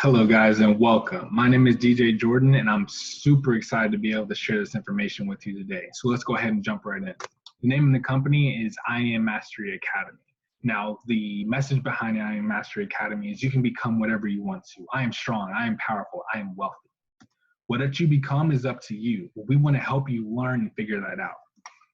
Hello, guys, and welcome. My name is DJ Jordan, and I'm super excited to be able to share this information with you today. So let's go ahead and jump right in. The name of the company is I Am Mastery Academy. Now, the message behind I Am Mastery Academy is you can become whatever you want to. I am strong, I am powerful, I am wealthy. What you become is up to you. We want to help you learn and figure that out.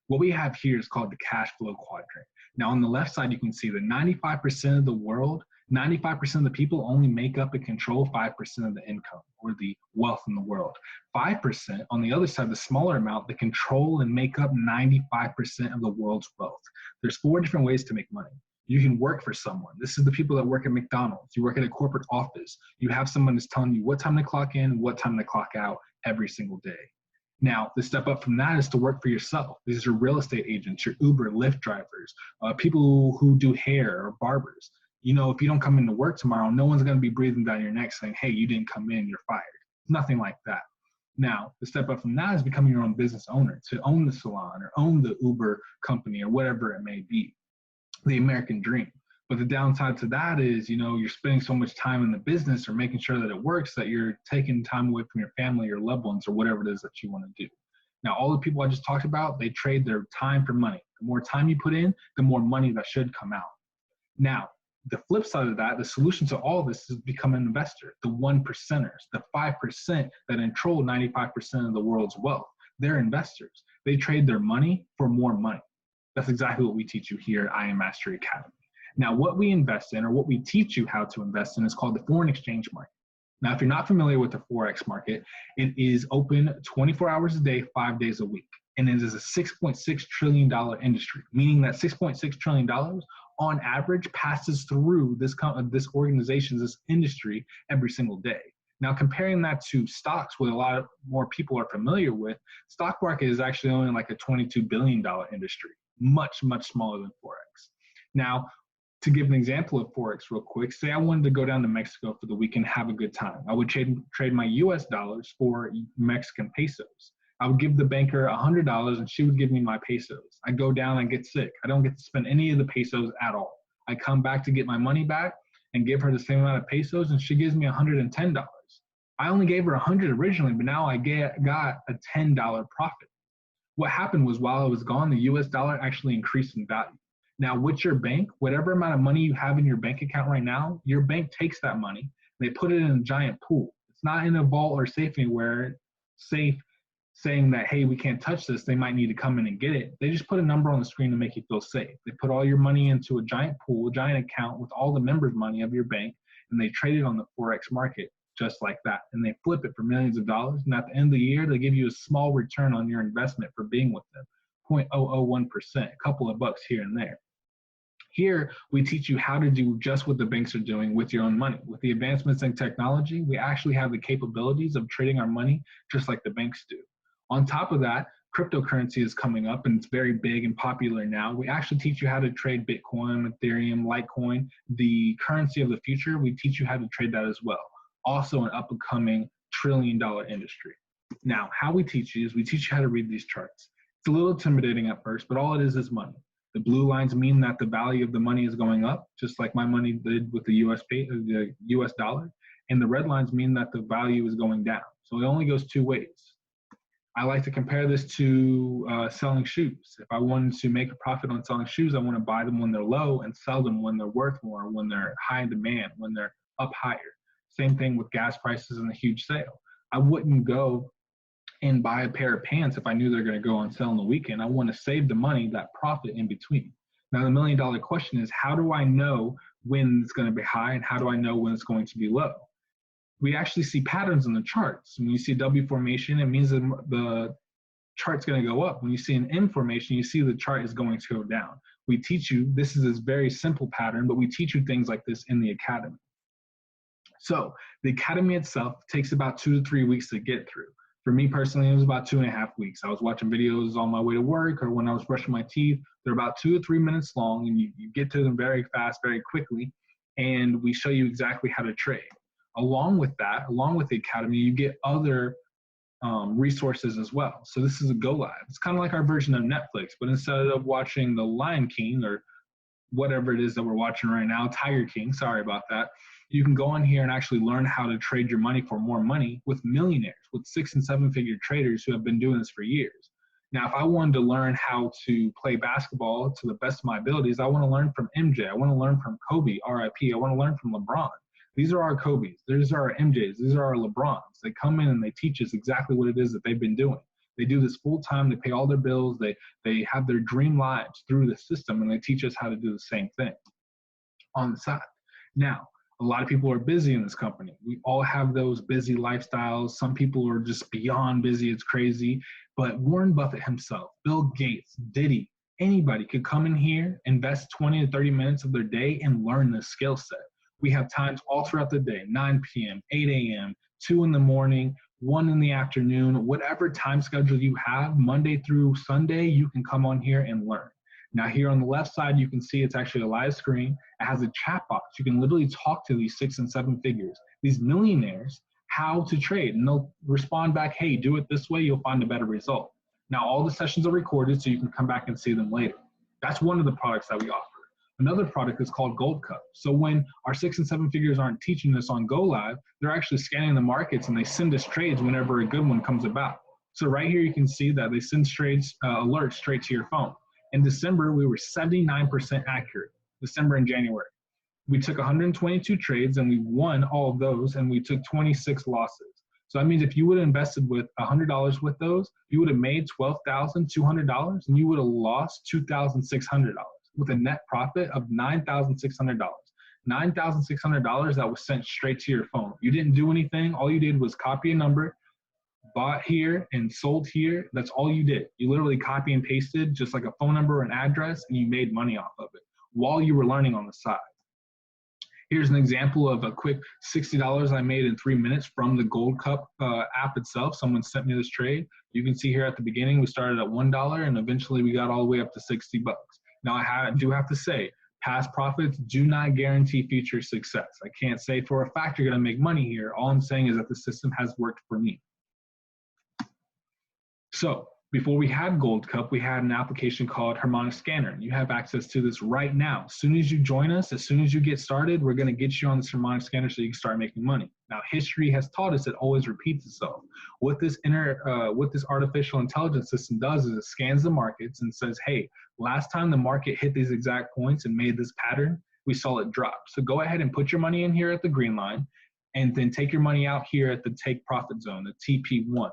What we have here is called the cash flow quadrant. Now, on the left side, you can see that 95% of the world, 95% of the people only make up and control 5% of the income or the wealth in the world. 5% on the other side, the smaller amount, they control and make up 95% of the world's wealth. There's 4 different ways to make money. You can work for someone. This is the people that work at McDonald's. You work at a corporate office. You have someone that's telling you what time to clock in, what time to clock out every single day. Now, the step up from that is to work for yourself. These are real estate agents, your Uber, Lyft drivers, people who do hair or barbers. You know, if you don't come into work tomorrow, no one's going to be breathing down your neck saying, hey, you didn't come in, you're fired. Nothing like that. Now, the step up from that is becoming your own business owner, to own the salon or own the Uber company or whatever it may be, the American dream. But the downside to that is, you know, you're spending so much time in the business or making sure that it works that you're taking time away from your family or loved ones or whatever it is that you want to do. Now, all the people I just talked about, they trade their time for money. The more time you put in, the more money that should come out. Now, the flip side of that, the solution to all this is become an investor, the 1%ers, the 5% that control 95% of the world's wealth. They're investors. They trade their money for more money. That's exactly what we teach you here at I Am Mastery Academy. Now, what we invest in or what we teach you how to invest in is called the foreign exchange market. Now, if you're not familiar with the Forex market, it is open 24 hours a day, 5 days a week. And it is a $6.6 trillion industry, meaning that $6.6 trillion on average passes through this organization, this industry every single day. Now, comparing that to stocks, what a lot more people are familiar with, stock market is actually only like a $22 billion industry, much, much smaller than Forex. Now, to give an example of Forex real quick, say I wanted to go down to Mexico for the weekend, have a good time. I would trade my US dollars for Mexican pesos. I would give the banker $100 and she would give me my pesos. I go down, I get sick. I don't get to spend any of the pesos at all. I come back to get my money back and give her the same amount of pesos and she gives me $110. I only gave her 100 originally, but now I got a $10 profit. What happened was while I was gone, the US dollar actually increased in value. Now, with your bank, whatever amount of money you have in your bank account right now, your bank takes that money, they put it in a giant pool. It's not in a vault or safe anywhere, safe, saying that, hey, we can't touch this, they might need to come in and get it. They just put a number on the screen to make you feel safe. They put all your money into a giant pool, a giant account with all the members' money of your bank, and they trade it on the Forex market just like that. And they flip it for millions of dollars. And at the end of the year, they give you a small return on your investment for being with them, 0.001%, a couple of bucks here and there. Here, we teach you how to do just what the banks are doing with your own money. With the advancements in technology, we actually have the capabilities of trading our money just like the banks do. On top of that, cryptocurrency is coming up and it's very big and popular now. We actually teach you how to trade Bitcoin, Ethereum, Litecoin, the currency of the future. We teach you how to trade that as well. Also an up-and-coming trillion-dollar industry. Now, how we teach you is we teach you how to read these charts. It's a little intimidating at first, but all it is money. The blue lines mean that the value of the money is going up, just like my money did with the US dollar. And the red lines mean that the value is going down. So it only goes 2 ways. I like to compare this to selling shoes. If I wanted to make a profit on selling shoes, I want to buy them when they're low and sell them when they're worth more, when they're high in demand, when they're up higher. Same thing with gas prices and a huge sale. I wouldn't go and buy a pair of pants if I knew they're going to go on sale on the weekend. I want to save the money, that profit in between. Now, the $1,000,000 question is, how do I know when it's going to be high and how do I know when it's going to be low? We actually see patterns in the charts. When you see a W formation, it means that the chart's going to go up. When you see an M formation, you see the chart is going to go down. We teach you, this is a very simple pattern, but we teach you things like this in the academy. So the academy itself takes about 2 to 3 weeks to get through. For me personally, it was about 2.5 weeks. I was watching videos on my way to work or when I was brushing my teeth. They're about 2 to 3 minutes long, and you get to them very fast, very quickly, and we show you exactly how to trade. Along with that, along with the academy, you get other resources as well. So this is a Go Live. It's kind of like our version of Netflix, but instead of watching The Lion King or whatever it is that we're watching right now, Tiger King, sorry about that. You can go on here and actually learn how to trade your money for more money with millionaires, with 6 and 7 figure traders who have been doing this for years. Now, if I wanted to learn how to play basketball to the best of my abilities, I want to learn from MJ. I want to learn from Kobe, RIP. I want to learn from LeBron. These are our Kobe's. These are our MJ's. These are our LeBrons. They come in and they teach us exactly what it is that they've been doing. They do this full time. They pay all their bills. They have their dream lives through the system, and they teach us how to do the same thing on the side. Now, a lot of people are busy in this company. We all have those busy lifestyles. Some people are just beyond busy. It's crazy. But Warren Buffett himself, Bill Gates, Diddy, anybody could come in here, invest 20 to 30 minutes of their day and learn this skill set. We have times all throughout the day, 9 p.m., 8 a.m., 2 in the morning, 1 in the afternoon, whatever time schedule you have, Monday through Sunday, you can come on here and learn. Now here on the left side, you can see it's actually a live screen. It has a chat box. You can literally talk to these 6 and 7 figures, these millionaires, how to trade. And they'll respond back, hey, do it this way, you'll find a better result. Now all the sessions are recorded so you can come back and see them later. That's one of the products that we offer. Another product is called Gold Cup. So when our 6 and 7 figures aren't teaching us on Go Live, they're actually scanning the markets and they send us trades whenever a good one comes about. So right here you can see that they send trades alerts straight to your phone. In December, we were 79% accurate, December and January. We took 122 trades and we won all of those, and we took 26 losses. So that means if you would have invested with $100 with those, you would have made $12,200 and you would have lost $2,600 with a net profit of $9,600. $9,600 that was sent straight to your phone. You didn't do anything. All you did was copy a number, bought here and sold here. That's all you did. You literally copy and pasted just like a phone number or an address, and you made money off of it while you were learning on the side. Here's an example of a quick $60 I made in 3 minutes from the Gold Cup app itself. Someone sent me this trade. You can see here at the beginning, we started at $1 and eventually we got all the way up to 60 bucks. Now I do have to say, past profits do not guarantee future success. I can't say for a fact you're gonna make money here. All I'm saying is that the system has worked for me. So before we had Gold Cup, we had an application called Harmonic Scanner. You have access to this right now. As soon as you join us, as soon as you get started, we're gonna get you on this Harmonic Scanner so you can start making money. Now, history has taught us it always repeats itself. What this artificial intelligence system does is it scans the markets and says, hey, last time the market hit these exact points and made this pattern, we saw it drop. So go ahead and put your money in here at the green line and then take your money out here at the take profit zone, the TP1.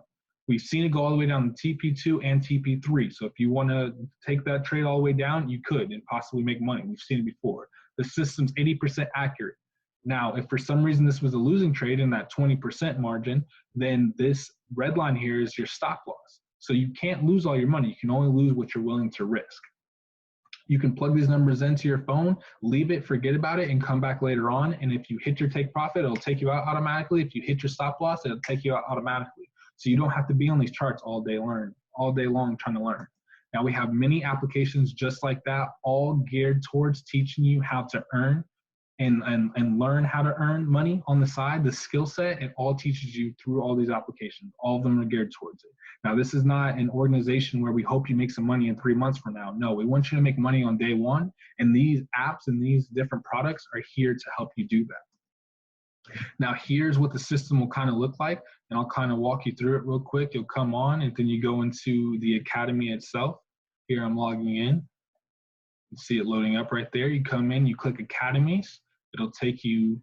We've seen it go all the way down to TP2 and TP3. So if you want to take that trade all the way down, you could and possibly make money. We've seen it before. The system's 80% accurate. Now, if for some reason this was a losing trade in that 20% margin, then this red line here is your stop loss. So you can't lose all your money. You can only lose what you're willing to risk. You can plug these numbers into your phone, leave it, forget about it, and come back later on. And if you hit your take profit, it'll take you out automatically. If you hit your stop loss, it'll take you out automatically. So you don't have to be on these charts all day long trying to learn. Now we have many applications just like that, all geared towards teaching you how to earn and learn how to earn money on the side. The skill set, it all teaches you through all these applications. All of them are geared towards it. Now this is not an organization where we hope you make some money in 3 months from now. No, we want you to make money on day one, and these apps and these different products are here to help you do that. Now here's what the system will kind of look like, and I'll kind of walk you through it real quick. You'll come on and then you go into the academy itself. Here I'm logging in. You see it loading up right there. You come in, you click academies. It'll take you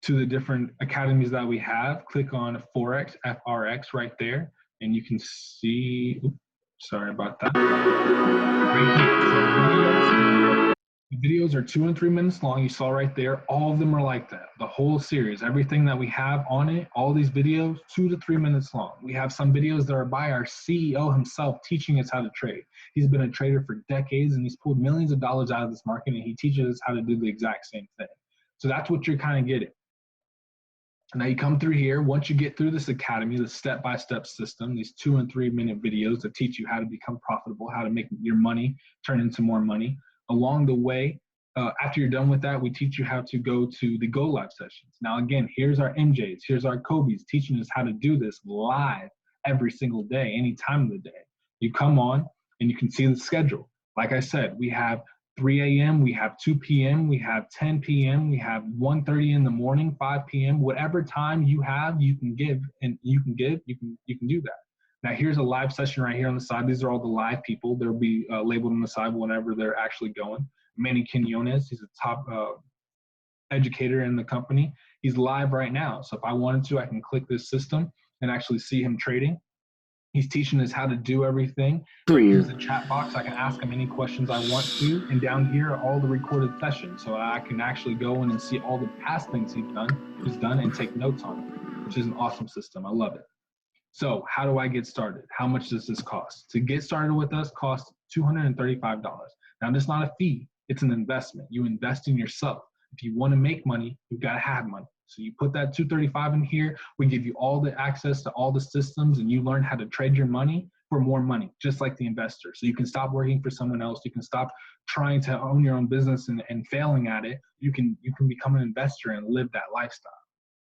to the different academies that we have. Click on Forex, FRX right there, and you can see, oops, sorry about that. Right here. So the videos are 2 and 3 minutes long. You saw right there, all of them are like that. The whole series, everything that we have on it, all these videos, 2 to 3 minutes long. We have some videos that are by our CEO himself teaching us how to trade. He's been a trader for decades and he's pulled millions of dollars out of this market, and he teaches us how to do the exact same thing. So that's what you're kind of getting. Now you come through here, once you get through this academy, the step-by-step system, these 2 and 3 minute videos that teach you how to become profitable, how to make your money turn into more money. Along the way, after you're done with that, we teach you how to go to the Go Live sessions. Now again, here's our MJs, here's our Kobe's teaching us how to do this live every single day, any time of the day. You come on and you can see the schedule. Like I said, we have 3 a.m., we have 2 p.m., we have 10 p.m., we have 1:30 in the morning, 5 p.m. Whatever time you have, you can give, and you can do that. Now here's a live session right here on the side. These are all the live people. They'll be labeled on the side whenever they're actually going. Manny Quinones, he's a top educator in the company. He's live right now. So if I wanted to, I can click this system and actually see him trading. He's teaching us how to do everything. Here's a chat box. I can ask him any questions I want to. And down here are all the recorded sessions. So I can actually go in and see all the past things he's done and take notes on it, which is an awesome system. I love it. So how do I get started? How much does this cost? To get started with us costs $235. Now, this is not a fee. It's an investment. You invest in yourself. If you want to make money, you've got to have money. So you put that $235 in here. We give you all the access to all the systems, and you learn how to trade your money for more money, just like the investor. So you can stop working for someone else. You can stop trying to own your own business and failing at it. You can become an investor and live that lifestyle.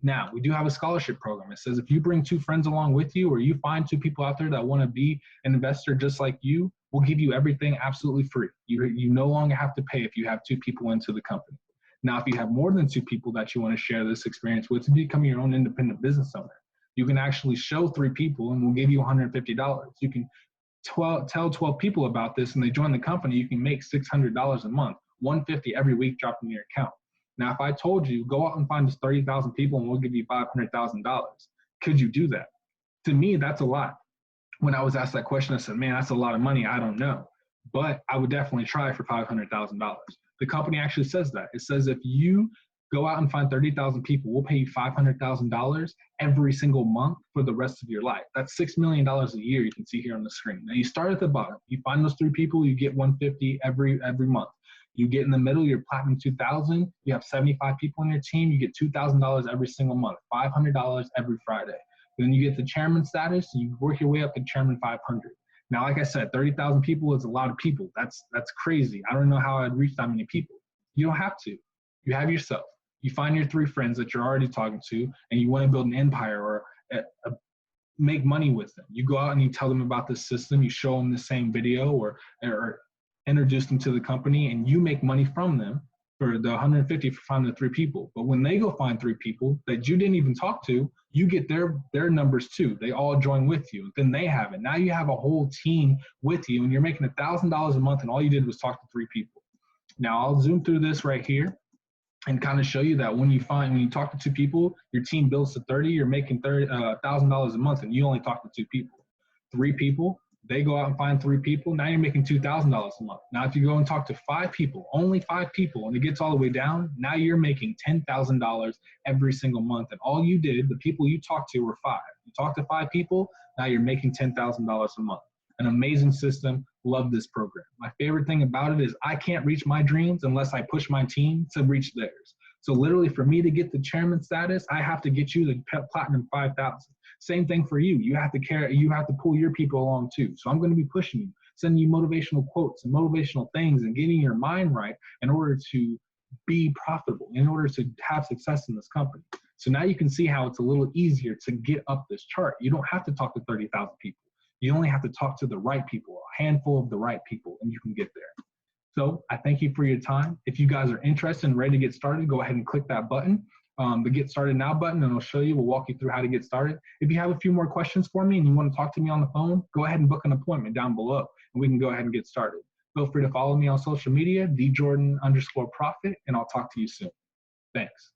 Now, we do have a scholarship program. It says if you bring 2 friends along with you, or you find 2 people out there that want to be an investor just like you, we'll give you everything absolutely free. You no longer have to pay if you have 2 people into the company. Now, if you have more than 2 people that you want to share this experience with to become your own independent business owner, you can actually show 3 people and we'll give you $150. You can tell 12 people about this and they join the company. You can make $600 a month, $150 every week dropped in your account. Now, if I told you, go out and find us 30,000 people and we'll give you $500,000, could you do that? To me, that's a lot. When I was asked that question, I said, man, that's a lot of money. I don't know. But I would definitely try for $500,000. The company actually says that. It says if you go out and find 30,000 people, we'll pay you $500,000 every single month for the rest of your life. That's $6 million a year you can see here on the screen. Now, you start at the bottom. You find those 3 people, you get $150 every month. You get in the middle, you're platinum 2,000. You have 75 people on your team, you get $2,000 every single month, $500 every Friday. Then you get the chairman status, and you work your way up to chairman 500. Now, like I said, 30,000 people is a lot of people. That's crazy. I don't know how I'd reach that many people. You don't have to. You have yourself. You find your 3 friends that you're already talking to, and you want to build an empire or make money with them. You go out and you tell them about this system. You show them the same video or introduce them to the company, and you make money from them for the $150 for finding the 3 people. But when they go find 3 people that you didn't even talk to, you get their numbers too. They all join with you. Then they have it. Now you have a whole team with you, and you're making $1,000 a month, and all you did was talk to 3 people. Now I'll zoom through this right here and kind of show you that when you talk to 2 people, your team builds to 30, you're making $1,000 a month, and you only talk to 2 people. 3 people, they go out and find 3 people. Now you're making $2,000 a month. Now, if you go and talk to 5 people, only 5 people, and it gets all the way down, now you're making $10,000 every single month. And all you did, the people you talked to were 5. You talked to 5 people, now you're making $10,000 a month. An amazing system. Love this program. My favorite thing about it is I can't reach my dreams unless I push my team to reach theirs. So literally, for me to get the chairman status, I have to get you the platinum 5,000. Same thing for you. You have to pull your people along too. So I'm going to be pushing you, sending you motivational quotes and motivational things and getting your mind right in order to be profitable, in order to have success in this company. So now you can see how it's a little easier to get up this chart. You don't have to talk to 30,000 people. You only have to talk to the right people, a handful of the right people, and you can get there. So I thank you for your time. If you guys are interested and ready to get started, go ahead and click that button, the Get Started Now button, and it'll show you, we'll walk you through how to get started. If you have a few more questions for me and you want to talk to me on the phone, go ahead and book an appointment down below, and we can go ahead and get started. Feel free to follow me on social media, DJordan_profit, and I'll talk to you soon. Thanks.